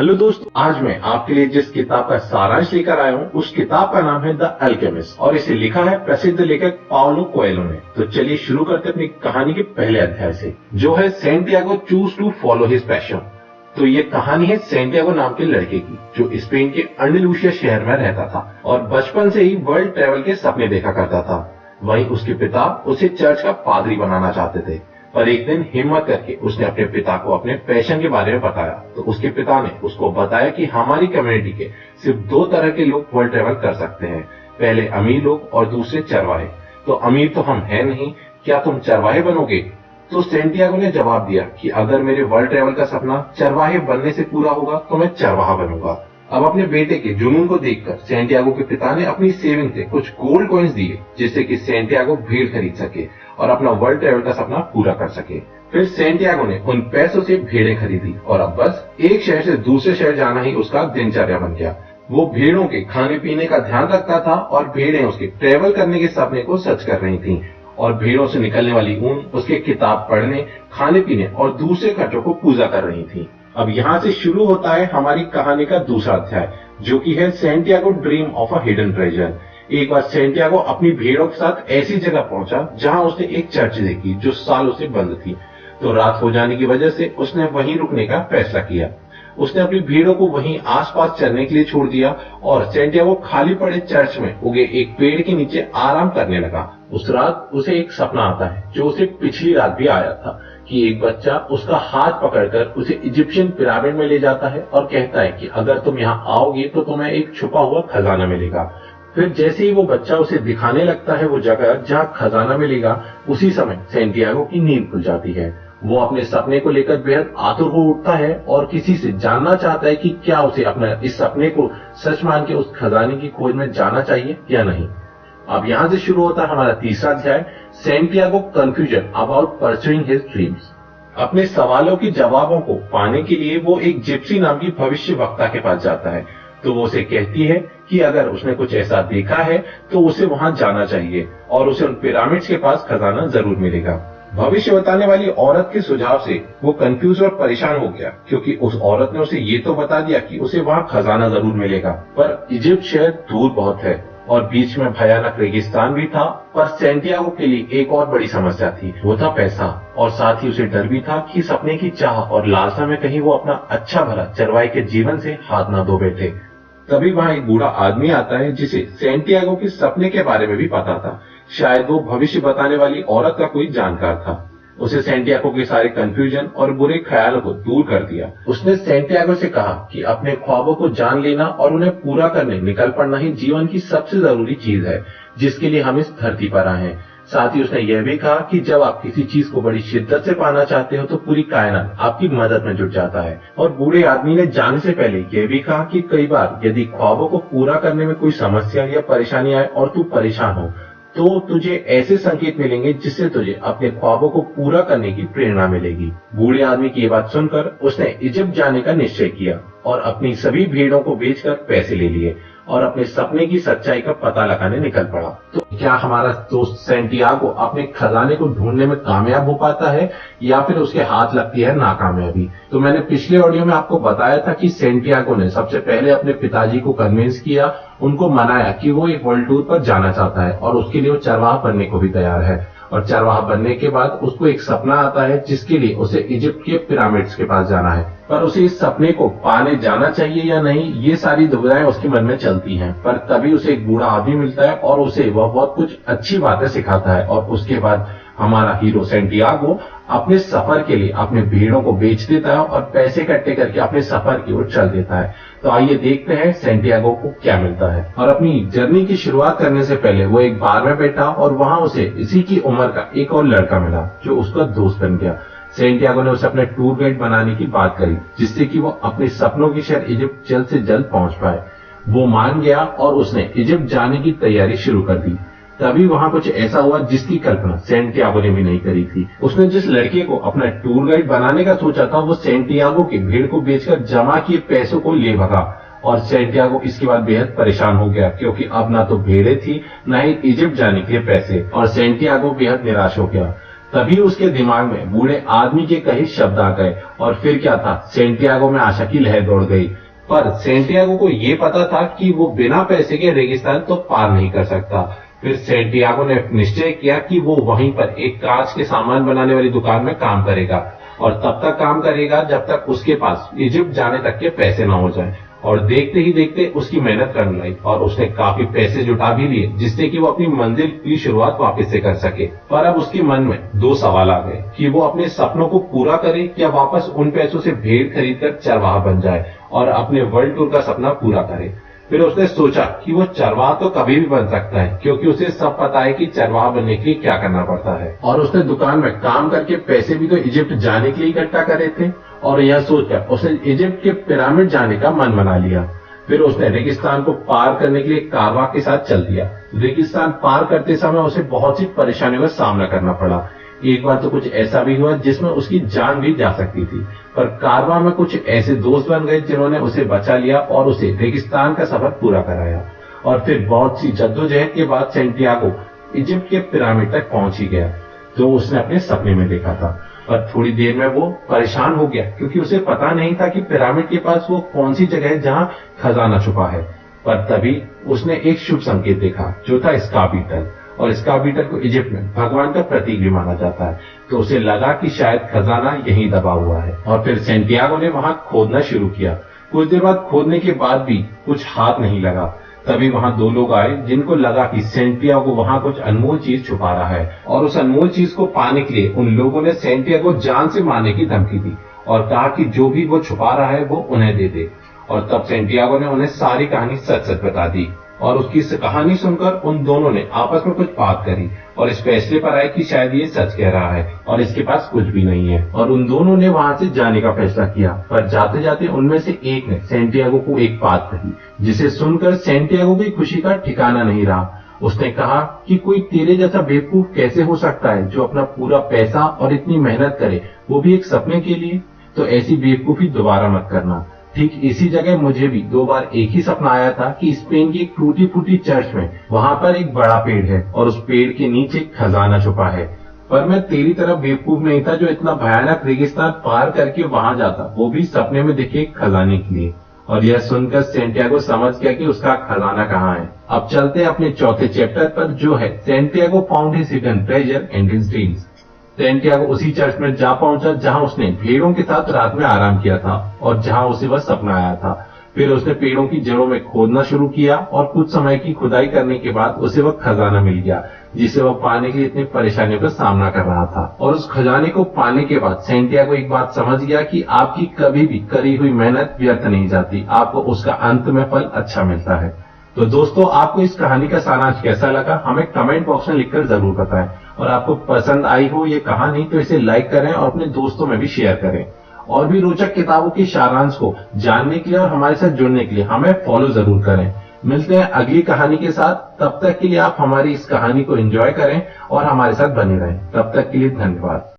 Hello दोस्तों, आज मैं आपके लिए जिस किताब का सारांश लेकर आया हूँ उस किताब का नाम है द अल्केमिस्ट और इसे लिखा है प्रसिद्ध लेखक पाउलो कोएल्हो ने। तो चलिए शुरू करते हैं अपनी कहानी के पहले अध्याय से, जो है Santiago choose to follow his passion. तो ये कहानी है सैंटियागो नाम के लड़के की, जो स्पेन के अंडलूसिया शहर में रहता था और बचपन से ही वर्ल्ड ट्रेवल के सपने देखा करता था। वहीं उसके पिता उसे चर्च का पादरी बनाना चाहते थे, पर एक दिन हिम्मत करके उसने अपने पिता को अपने पैशन के बारे में बताया। तो उसके पिता ने उसको बताया कि हमारी कम्युनिटी के सिर्फ दो तरह के लोग वर्ल्ड ट्रेवल कर सकते हैं, पहले अमीर लोग और दूसरे चरवाहे। तो अमीर तो हम हैं नहीं, क्या तुम चरवाहे बनोगे? तो सैंटियागो ने जवाब दिया कि अगर मेरे वर्ल्ड ट्रेवल का सपना चरवाहे बनने से पूरा होगा तो मैं चरवाहा बनूंगा। अब अपने बेटे के जुनून को देखकर सैंटियागो के पिता ने अपनी सेविंग से कुछ गोल्ड कॉइन्स दिए, जिससे कि सैंटियागो भेड़ खरीद सके और अपना वर्ल्ड ट्रेवल का सपना पूरा कर सके। फिर सैंटियागो ने उन पैसों से भेड़ें खरीदी और अब बस एक शहर से दूसरे शहर जाना ही उसका दिनचर्या बन गया। वो भेड़ों के खाने पीने का ध्यान रखता था और भेड़ें उसके ट्रेवल करने के सपने को सच कर रही थीं। और भेड़ों से निकलने वाली ऊन उसके किताब पढ़ने, खाने पीने और दूसरे खर्चों को पूरा कर रही थी। अब यहाँ से शुरू होता है हमारी कहानी का दूसरा अध्याय, जो कि है Santiago dream of a hidden treasure. एक बार सैंटियागो अपनी भेड़ों के साथ ऐसी जगह पहुंचा जहां उसने एक चर्च देखी जो सालों से बंद थी। तो रात हो जाने की वजह से उसने वहीं रुकने का फैसला किया। उसने अपनी भेड़ों को वहीं आसपास चरने के लिए छोड़ दिया और सैंटियागो खाली पड़े चर्च में उगे एक पेड़ के नीचे आराम करने लगा। उस रात उसे एक सपना आता है, जो उसे पिछली रात भी आया था, कि एक बच्चा उसका हाथ पकड़कर उसे इजिप्शियन पिरामिड में ले जाता है और कहता है कि अगर तुम यहाँ आओगे तो तुम्हें एक छुपा हुआ खजाना मिलेगा। फिर जैसे ही वो बच्चा उसे दिखाने लगता है वो जगह जहाँ खजाना मिलेगा, उसी समय सैंटियागो की नींद खुल जाती है। वो अपने सपने को लेकर बेहद आतुर हो उठता है और किसी से जानना चाहता है कि क्या उसे अपना इस सपने को सच मान के उस खजाने की खोज में जाना चाहिए या नहीं। अब यहाँ से शुरू होता है हमारा तीसरा अध्याय, Santiago confusion about pursuing his dreams. अपने सवालों के जवाबों को पाने के लिए वो एक जिप्सी नाम की भविष्यवक्ता के पास जाता है। तो वो उसे कहती है कि अगर उसने कुछ ऐसा देखा है तो उसे वहां जाना चाहिए और उसे उन पिरामिड्स के पास खजाना जरूर मिलेगा। भविष्य बताने वाली औरत के सुझाव से वो कंफ्यूज और परेशान हो गया, क्योंकि उस औरत ने उसे ये तो बता दिया कि उसे वहां खजाना जरूर मिलेगा, पर इजिप्ट शहर दूर बहुत है और बीच में भयानक रेगिस्तान भी था। पर सैंटियागो के लिए एक और बड़ी समस्या थी, वो था पैसा। और साथ ही उसे डर भी था कि सपने की चाह और लालसा में कहीं वो अपना अच्छा भला चरवाहे के जीवन से हाथ ना धो बैठे। तभी वहां एक बूढ़ा आदमी आता है जिसे सैंटियागो के सपने के बारे में भी पता था। शायद वो भविष्य बताने वाली औरत का कोई जानकार था। उसे सैंटियागो के सारे कंफ्यूजन और बुरे ख्यालों को दूर कर दिया। उसने सैंटियागो से कहा कि अपने ख्वाबों को जान लेना और उन्हें पूरा करने निकल पड़ना ही जीवन की सबसे जरूरी चीज है, जिसके लिए हम इस धरती पर आए हैं। साथ ही उसने यह भी कहा कि जब आप किसी चीज को बड़ी शिद्दत से पाना चाहते हो तो पूरी कायनात आपकी मदद में जुट जाता है। और बूढ़े आदमी ने जाने से पहले यह भी कहा कि कई बार यदि ख्वाबों को पूरा करने में कोई समस्या या परेशानी आए और तू परेशान हो, तो तुझे ऐसे संकेत मिलेंगे जिससे तुझे अपने ख्वाबों को पूरा करने की प्रेरणा मिलेगी। बूढ़े आदमी की ये बात सुनकर उसने इजिप्ट जाने का निश्चय किया और अपनी सभी भेड़ों को बेचकर पैसे ले लिए और अपने सपने की सच्चाई का पता लगाने निकल पड़ा। तो क्या हमारा दोस्त सैंटियागो अपने खजाने को ढूंढने में कामयाब हो पाता है या फिर उसके हाथ लगती है नाकामयाबी? तो मैंने पिछले ऑडियो में आपको बताया था कि सैंटियागो ने सबसे पहले अपने पिताजी को कन्विंस किया, उनको मनाया कि वो एक वर्ल्ड टूर पर जाना चाहता है और उसके लिए वो चरवाहा बनने को भी तैयार है। और चरवाहा बनने के बाद उसको एक सपना आता है जिसके लिए उसे इजिप्ट के पिरामिड्स के पास जाना है। पर उसे इस सपने को पाने जाना चाहिए या नहीं, ये सारी दुविधाएं उसके मन में चलती हैं। पर तभी उसे एक बूढ़ा आदमी मिलता है और उसे वह बहुत कुछ अच्छी बातें सिखाता है और उसके बाद हमारा हीरो सैंटियागो अपने सफर के लिए अपने भेड़ों को बेच देता है और पैसे इकट्ठे करके अपने सफर की ओर चल देता है। तो आइए देखते हैं सैंटियागो को क्या मिलता है। और अपनी जर्नी की शुरुआत करने से पहले वो एक बार में बैठा और वहां उसे इसी की उम्र का एक और लड़का मिला जो उसका दोस्त बन गया। सैंटियागो ने उसे अपने टूर गाइड बनाने की बात करी, जिससे कि वो अपने सपनों की शहर इजिप्ट जल्द से जल्द पहुंच पाए। वो मान गया और उसने इजिप्ट जाने की तैयारी शुरू कर दी। तभी वहां कुछ ऐसा हुआ जिसकी कल्पना सैंटियागो ने भी नहीं करी थी। उसने जिस लड़के को अपना टूर गाइड बनाने का सोचा था, वो सैंटियागो के भेड़ को बेचकर जमा किए पैसों को ले भगा और सैंटियागो इसके बाद बेहद परेशान हो गया, क्योंकि अब ना तो भेड़ें थी ना ही इजिप्ट जाने के लिए पैसे, और सैंटियागो बेहद निराश हो गया। तभी उसके दिमाग में बूढ़े आदमी के कहे शब्द आ गए और फिर क्या था, सेंटियागो में आशा की लहर दौड़ गई। पर सेंटियागो को ये पता था कि वो बिना पैसे के रेगिस्तान तो पार नहीं कर सकता। फिर सेंटियागो ने निश्चय किया कि वो वहीं पर एक कांच के सामान बनाने वाली दुकान में काम करेगा और तब तक काम करेगा जब तक उसके पास इजिप्ट जाने तक के पैसे न हो जाएं। और देखते ही देखते उसकी मेहनत करने लगी और उसने काफी पैसे जुटा भी लिए, जिससे कि वो अपनी मंजिल की शुरुआत वापस से कर सके। पर अब उसके मन में दो सवाल आ गए कि वो अपने सपनों को पूरा करे या वापस उन पैसों से भेड़ खरीदकर चरवाहा बन जाए और अपने वर्ल्ड टूर का सपना पूरा करे। फिर उसने सोचा कि वो चरवाहा तो कभी भी बन सकता है, क्योंकि उसे सब पता है कि चरवाहा बनने के लिए क्या करना पड़ता है। और उसने दुकान में काम करके पैसे भी तो इजिप्ट जाने के लिए इकट्ठा करे थे और यह सोचकर उसने इजिप्ट के पिरामिड जाने का मन बना लिया। फिर उसने रेगिस्तान को पार करने के लिए कारवां के साथ चल दिया। रेगिस्तान पार करते समय उसे बहुत सी परेशानियों का सामना करना पड़ा। एक बार तो कुछ ऐसा भी हुआ जिसमें उसकी जान भी जा सकती थी, पर कारवां में कुछ ऐसे दोस्त बन गए जिन्होंने उसे बचा लिया और उसे रेगिस्तान का सफर पूरा कराया। और फिर बहुत सी जद्दोजहद के बाद सेंटियागो इजिप्ट के पिरामिड तक पहुंच ही गया, जो उसने अपने सपने में देखा था। पर थोड़ी देर में वो परेशान हो गया, क्योंकि उसे पता नहीं था कि पिरामिड के पास वो कौन सी जगह है जहां खजाना छुपा है। पर तभी उसने एक शुभ संकेत देखा, जो था स्का बीटल। और स्का बीटल को इजिप्ट में भगवान का प्रतीक भी माना जाता है, तो उसे लगा कि शायद खजाना यहीं दबा हुआ है। और फिर सेंटियागो ने वहां खोदना शुरू किया। कुछ देर बाद खोदने के बाद भी कुछ हाथ नहीं लगा। तभी वहां दो लोग आए जिनको लगा कि सेंटियागो वहां कुछ अनमोल चीज छुपा रहा है, और उस अनमोल चीज को पाने के लिए उन लोगों ने सेंटियागो जान से मारने की धमकी दी और कहा कि जो भी वो छुपा रहा है वो उन्हें दे दे। और तब सेंटियागो ने उन्हें सारी कहानी सच सच बता दी और उसकी इस कहानी सुनकर उन दोनों ने आपस में कुछ बात करी और इस फैसले पर आए कि शायद ये सच कह रहा है और इसके पास कुछ भी नहीं है। और उन दोनों ने वहां से जाने का फैसला किया। पर जाते जाते उनमें से एक ने सेंटियागो को एक बात कही, जिसे सुनकर सेंटियागो की खुशी का ठिकाना नहीं रहा। उसने कहा कि कोई तेरे जैसा बेवकूफ कैसे हो सकता है जो अपना पूरा पैसा और इतनी मेहनत करे, वो भी एक सपने के लिए। तो ऐसी बेवकूफी दोबारा मत करना। ठीक इसी जगह मुझे भी 2 बार एक ही सपना आया था कि स्पेन की एक टूटी फूटी चर्च में वहां पर एक बड़ा पेड़ है और उस पेड़ के नीचे खजाना छुपा है। पर मैं तेरी तरह बेवकूफ नहीं था जो इतना भयानक रेगिस्तान पार करके वहां जाता, वो भी सपने में दिखे खजाने के लिए। और यह सुनकर सेंटियागो समझ गया कि उसका खजाना कहाँ है। अब चलते हैं अपने चौथे चैप्टर पर, जो है Santiago found his hidden treasure and his dreams. Santiago उसी चर्च में जा पहुंचा जहां उसने भेड़ों के साथ रात में आराम किया था और जहां उसे वह सपना आया था। फिर उसने पेड़ों की जड़ों में खोदना शुरू किया और कुछ समय की खुदाई करने के बाद उसे वह खजाना मिल गया, जिसे वह पाने के लिए इतनी परेशानियों का सामना कर रहा था। और उस खजाने को पाने के बाद सेंटियागो एक बात समझ गया कि आपकी कभी भी करी हुई मेहनत व्यर्थ नहीं जाती, आपको उसका अंत में फल अच्छा मिलता है। तो दोस्तों, आपको इस कहानी का सारांश कैसा लगा हमें कमेंट बॉक्स में लिखकर जरूर बताएं। और आपको पसंद आई हो ये कहानी तो इसे लाइक करें और अपने दोस्तों में भी शेयर करें। और भी रोचक किताबों के सारांश को जानने के लिए और हमारे साथ जुड़ने के लिए हमें फॉलो जरूर करें। मिलते हैं अगली कहानी के साथ। तब तक के लिए आप हमारी इस कहानी को एंजॉय करें और हमारे साथ बने रहें। तब तक के लिए धन्यवाद।